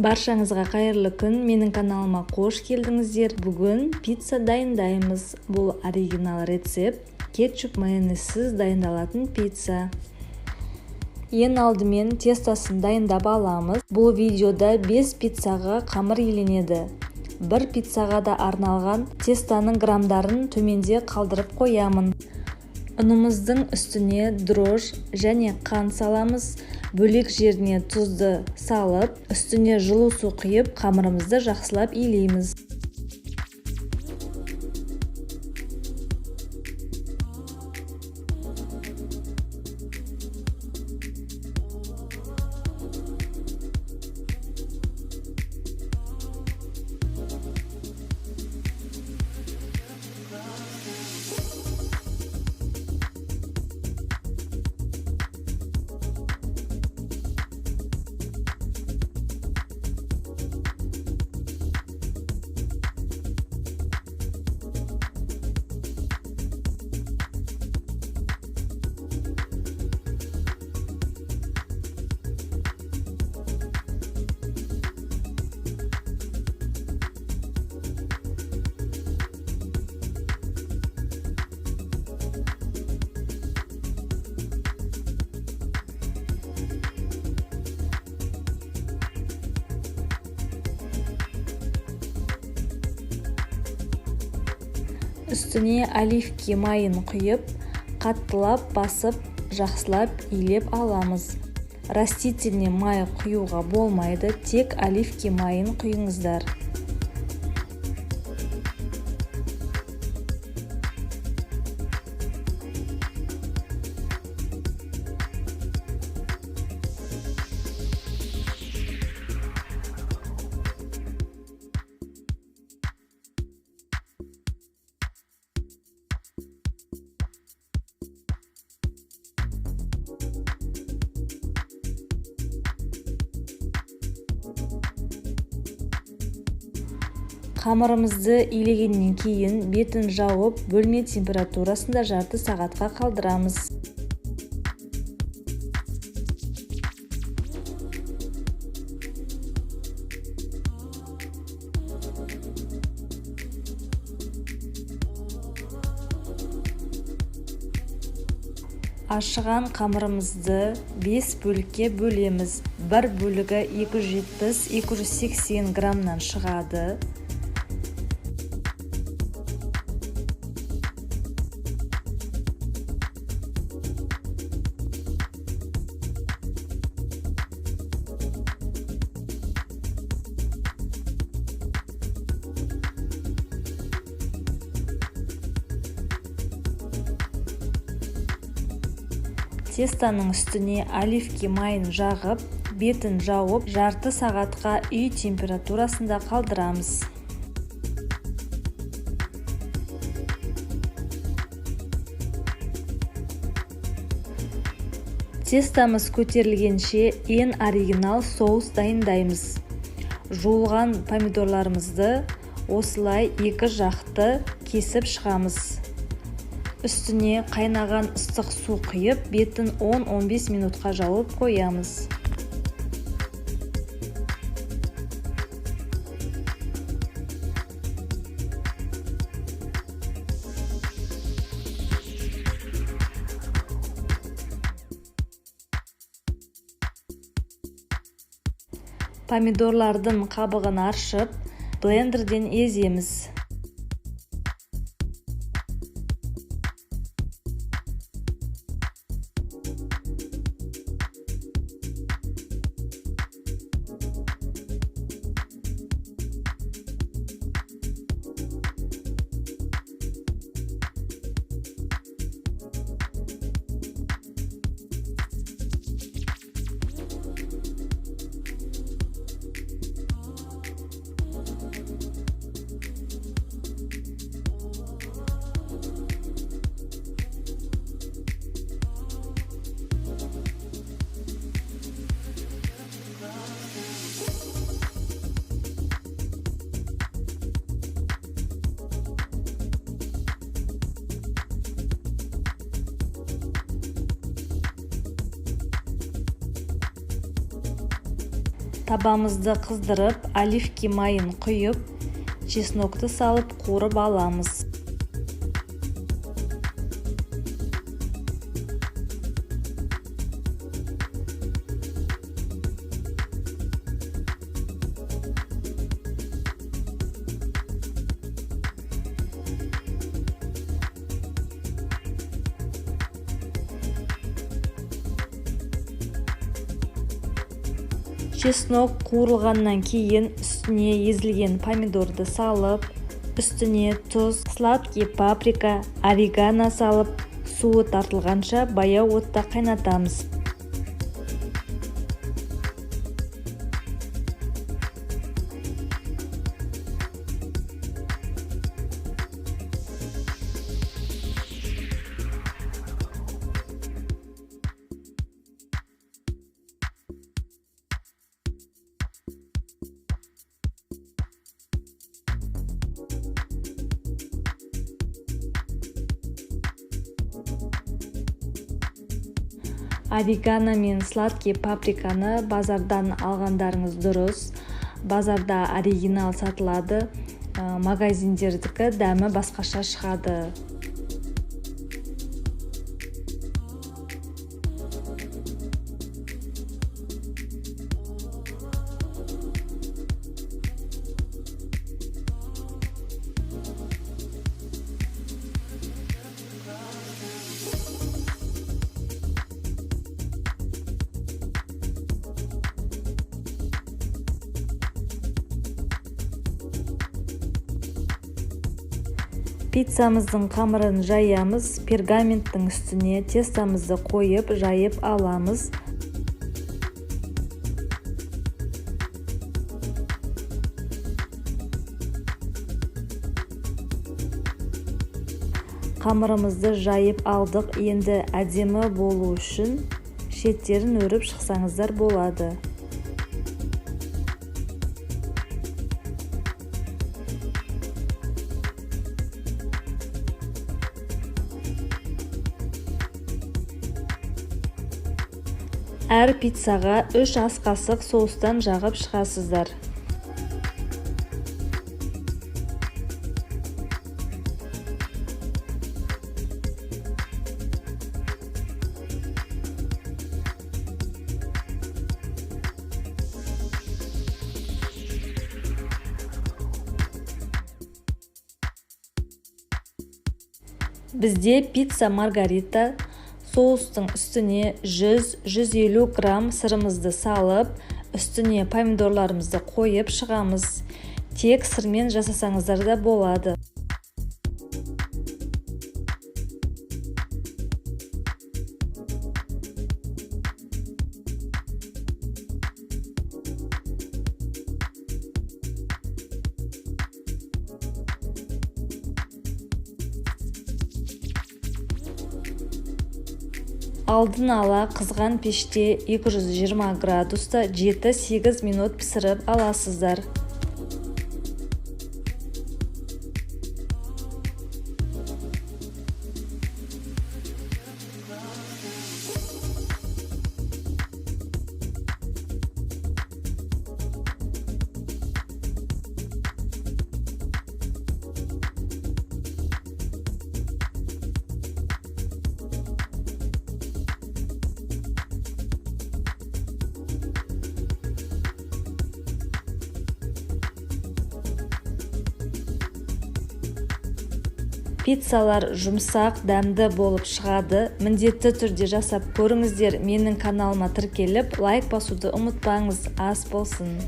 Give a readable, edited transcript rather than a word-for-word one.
Баршаңызға қайырлы күн, менің каналыма қош келдіңіздер. Бүгін пицца дайындаймыз. Бұл оригинал рецепт, кетчуп майонезсіз дайындалатын пицца. Ең алдымен тестасын дайындап аламыз. Бұл видеода 5 пиццаға қамыр еленеді. Бір пиццаға да арналған тестаның грамдарын төменде қалдырып қоямын. Ұнымыздың үстіне дрож және қант саламыз. Бөлек жеріне тұзды салып, үстіне жылы су құйып, қамырымызды жақсылап илейміз. Үстіне оливки майын құйып, қаттылап басып, жақсылап илеп аламыз. Растительный май құюға болмайды, тек оливки майын құйыңыздар. Қамырымызды илегеннен кейін бетін жауып, бөлме температурасында жарты сағатқа қалдырамыз. Ашыған қамырымызды 5 бөлікке бөлеміз. Бір бөлігі 270-280 граммнан шығады. Тестаның үстіне оливки майын жағып, бетін жауып, жарты сағатқа үй температурасында қалдырамыз. Тестамыз көтерілгенше ең оригинал соус дайындаймыз. Жуылған помидорларымызды осылай екі жақты кесіп шығамыз. Үстіне қайнаған ыстық су құйып, бетін 10-15 минутқа жауып қоямыз. Помидорлардың қабығын аршып, блендерден еземіз. Табамызды қыздырып, оливки майын құйып, чеснокты салып қуырып аламыз. Чеснок қуырылғаннан кейін үстіне езілген помидорды салып, үстіне тұз, сладкий паприка, орегано салып, суы тартылғанша баяу отта қайнатамыз. Орегано мен сладкий паприканы базардан алғандарыңыз дұрыс. Базарда оригинал сатылады, магазиндердікі дәмі басқаша шығады. Пиццамыздың қамырын жаямыз, пергаменттің үстіне тестамызды қойып, жайып аламыз. Қамырымызды жайып алдық, енді әдемі болу үшін шеттерін өріп шықсаңыздар болады. Әр пиццаға 3 ас қасық соустан жағып шығасыздар. Бізде пицца маргарита. Соустың үстіне 100-150 грамм сырымызды салып, үстіне помидорларымызды қойып шығамыз. Тек сырмен жасасаңыздар да болады. Алдын ала қызған пеште 220 градуста 7-8 минут пісіріп аласыздар. Пиццалар жұмсақ, дәмді болып шығады. Міндетті түрде жасап көріңіздер. Менің каналыма тіркеліп, лайк басуды ұмытпаңыз. Ас болсын.